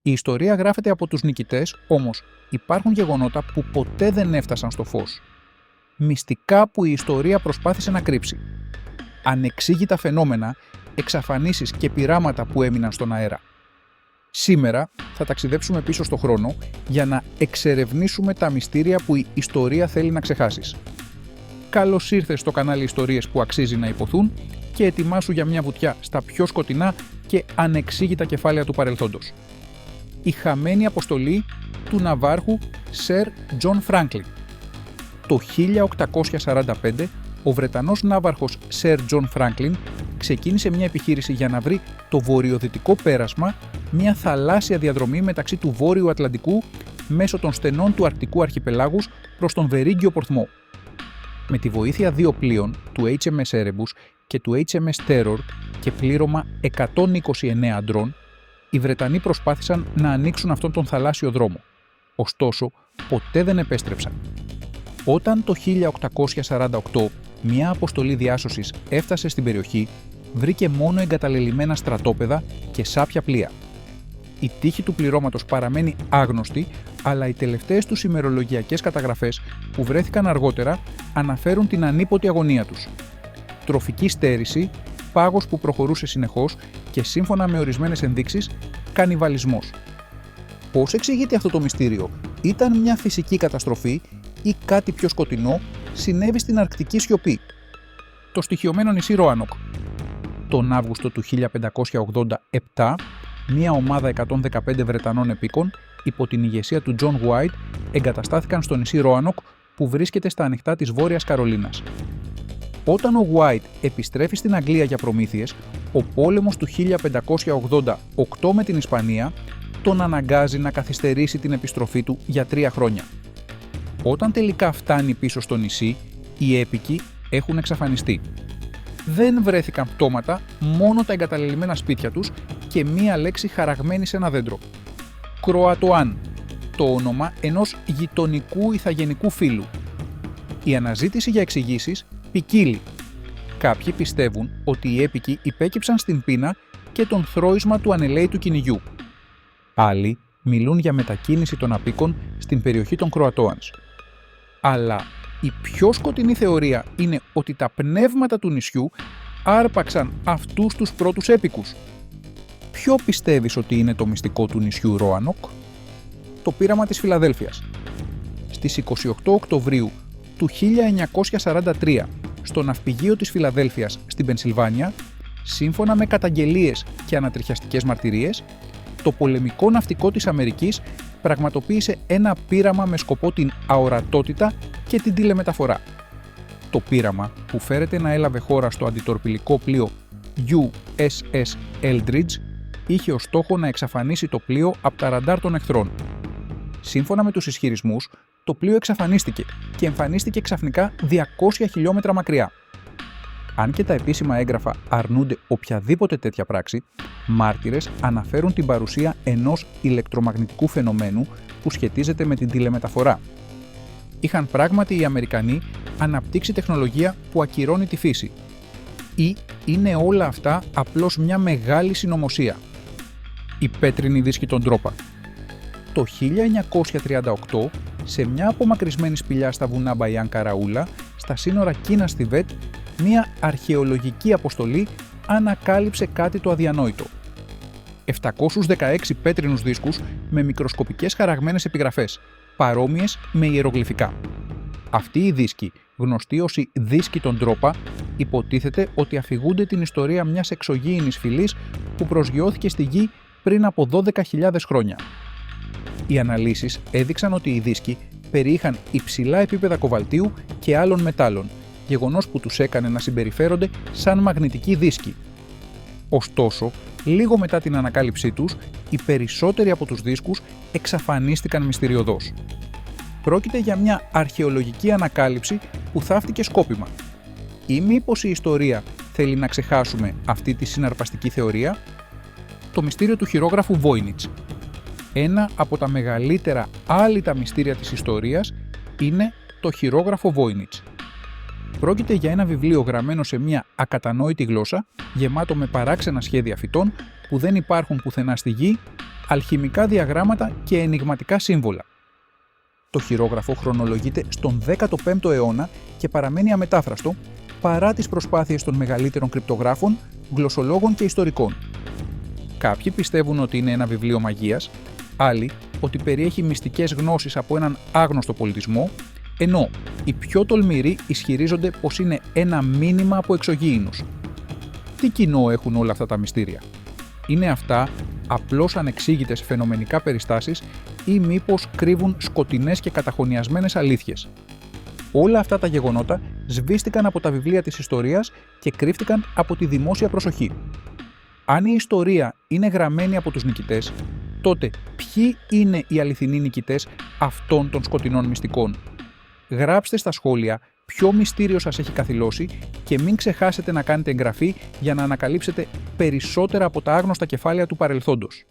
Η ιστορία γράφεται από τους νικητές, όμως υπάρχουν γεγονότα που ποτέ δεν έφτασαν στο φως. Μυστικά που η ιστορία προσπάθησε να κρύψει. Ανεξήγητα φαινόμενα, εξαφανίσεις και πειράματα που έμειναν στον αέρα. Σήμερα θα ταξιδέψουμε πίσω στο χρόνο για να εξερευνήσουμε τα μυστήρια που η ιστορία θέλει να ξεχάσεις. Καλώς ήρθες στο κανάλι Ιστορίες που αξίζει να υποθούν και ετοιμάσου για μια βουτιά στα πιο σκοτεινά και ανεξήγητα κεφάλαια του παρελθόντος. Η χαμένη αποστολή του ναυάρχου Sir John Franklin. Το 1845, ο Βρετανός ναύαρχος Sir John Franklin ξεκίνησε μια επιχείρηση για να βρει το βορειοδυτικό πέρασμα, μια θαλάσσια διαδρομή μεταξύ του Βόρειου Ατλαντικού μέσω των στενών του Αρκτικού αρχιπελάγους προς τον Βερίγγιο Πορθμό. Με τη βοήθεια δύο πλοίων, του HMS Erebus και του HMS Terror και πλήρωμα 129 αντρών, οι Βρετανοί προσπάθησαν να ανοίξουν αυτόν τον θαλάσσιο δρόμο. Ωστόσο, ποτέ δεν επέστρεψαν. Όταν το 1848 μια αποστολή διάσωσης έφτασε στην περιοχή, βρήκε μόνο εγκαταλελειμμένα στρατόπεδα και σάπια πλοία. Η τύχη του πληρώματος παραμένει άγνωστη, αλλά οι τελευταίες τους ημερολογιακές καταγραφές που βρέθηκαν αργότερα αναφέρουν την ανίποτη αγωνία τους. Τροφική στέρηση, πάγος που προχωρούσε συνεχώς και σύμφωνα με ορισμένες ενδείξεις, κανιβαλισμός. Πώς εξηγείται αυτό το μυστήριο? Ήταν μια φυσική καταστροφή ή κάτι πιο σκοτεινό συνέβη στην αρκτική σιωπή? Το στοιχειωμένο νησί Ρόανοκ. Τον Αύγουστο του 1587, μια ομάδα 115 Βρετανών επίκων υπό την ηγεσία του John White εγκαταστάθηκαν στο νησί Ρόανοκ που βρίσκεται στα ανοιχτά της Βόρειας Καρολίνας. Όταν ο White επιστρέφει στην Αγγλία για προμήθειες, ο πόλεμος του 1588 με την Ισπανία τον αναγκάζει να καθυστερήσει την επιστροφή του για 3 χρόνια. Όταν τελικά φτάνει πίσω στο νησί, οι έπικοι έχουν εξαφανιστεί. Δεν βρέθηκαν πτώματα, μόνο τα εγκαταλελειμμένα σπίτια τους και μία λέξη χαραγμένη σε ένα δέντρο. Κροατοάν, το όνομα ενός γειτονικού ηθαγενικού φύλου. Η αναζήτηση για εξηγήσεις ποικίλει. Κάποιοι πιστεύουν ότι οι έπικοι υπέκυψαν στην πείνα και τον θρώισμα του ανελαίτου κυνηγιού. Άλλοι μιλούν για μετακίνηση των απίκων στην περιοχή των Κροατόανς. Αλλά η πιο σκοτεινή θεωρία είναι ότι τα πνεύματα του νησιού άρπαξαν αυτούς τους πρώτους έπικους. Ποιο πιστεύεις ότι είναι το μυστικό του νησιού Ρόανοκ? Το πείραμα της Φιλαδέλφειας. Στις 28 Οκτωβρίου του 1943, στο ναυπηγείο της Φιλαδέλφειας στην Πενσιλβάνια, σύμφωνα με καταγγελίες και ανατριχιαστικές μαρτυρίες, το πολεμικό ναυτικό της Αμερικής πραγματοποίησε ένα πείραμα με σκοπό την αορατότητα και την τηλεμεταφορά. Το πείραμα, που φέρεται να έλαβε χώρα στο αντιτορπιλικό πλοίο USS Eldridge, είχε ως στόχο να εξαφανίσει το πλοίο από τα ραντάρ των εχθρών. Σύμφωνα με τους ισχυρισμούς, το πλοίο εξαφανίστηκε και εμφανίστηκε ξαφνικά 200 χιλιόμετρα μακριά. Αν και τα επίσημα έγγραφα αρνούνται οποιαδήποτε τέτοια πράξη, μάρτυρες αναφέρουν την παρουσία ενός ηλεκτρομαγνητικού φαινομένου που σχετίζεται με την τηλεμεταφορά. Είχαν πράγματι οι Αμερικανοί αναπτύξει τεχνολογία που ακυρώνει τη φύση? Ή είναι όλα αυτά απλώς μια μεγάλη συνωμοσία? Η πέτρινη δίσκη των Ντρόπα. Το 1938, σε μια απομακρυσμένη σπηλιά στα βουνά Μπαϊάν Καραούλα, στα σύνορα Κίνας-Θιβέτ, μια αρχαιολογική αποστολή ανακάλυψε κάτι το αδιανόητο. 716 πέτρινους δίσκους με μικροσκοπικές χαραγμένες επιγραφές, παρόμοιες με ιερογλυφικά. Αυτοί οι δίσκοι, γνωστοί ως οι δίσκοι των Ντρόπα, υποτίθεται ότι αφηγούνται την ιστορία μιας εξωγήινης φυλής που προσγειώθηκε στη γη πριν από 12.000 χρόνια. Οι αναλύσεις έδειξαν ότι οι δίσκοι περιείχαν υψηλά επίπεδα κοβαλτίου και άλλων μετάλλων, γεγονός που τους έκανε να συμπεριφέρονται σαν μαγνητικοί δίσκοι. Ωστόσο, λίγο μετά την ανακάλυψή τους, οι περισσότεροι από τους δίσκους εξαφανίστηκαν μυστηριωδώς. Πρόκειται για μια αρχαιολογική ανακάλυψη που θαύτηκε σκόπιμα. Ή μήπως η ιστορία θέλει να ξεχάσουμε αυτή τη συναρπαστική θεωρία? Το μυστήριο του χειρόγραφου Voynich. Ένα από τα μεγαλύτερα άλυτα μυστήρια της ιστορίας είναι το χειρόγραφο Voynich. Πρόκειται για ένα βιβλίο γραμμένο σε μια ακατανόητη γλώσσα, γεμάτο με παράξενα σχέδια φυτών που δεν υπάρχουν πουθενά στη γη, αλχημικά διαγράμματα και ενιγματικά σύμβολα. Το χειρόγραφο χρονολογείται στον 15ο αιώνα και παραμένει αμετάφραστο παρά τις προσπάθειες των μεγαλύτερων κρυπτογράφων, γλωσσολόγων και ιστορικών. Κάποιοι πιστεύουν ότι είναι ένα βιβλίο μαγείας, άλλοι ότι περιέχει μυστικές γνώσεις από έναν άγνωστο πολιτισμό, ενώ οι πιο τολμηροί ισχυρίζονται πως είναι ένα μήνυμα από εξωγήινους. Τι κοινό έχουν όλα αυτά τα μυστήρια? Είναι αυτά απλώς ανεξήγητες φαινομενικά περιστάσεις ή μήπως κρύβουν σκοτεινές και καταχωνιασμένες αλήθειες? Όλα αυτά τα γεγονότα σβήστηκαν από τα βιβλία της ιστορίας και κρύφτηκαν από τη δημόσια προσοχή. Αν η ιστορία είναι γραμμένη από τους νικητές, τότε ποιοι είναι οι αληθινοί νικητές αυτών των σκοτεινών μυστικών? Γράψτε στα σχόλια ποιο μυστήριο σας έχει καθυλώσει και μην ξεχάσετε να κάνετε εγγραφή για να ανακαλύψετε περισσότερα από τα άγνωστα κεφάλαια του παρελθόντος.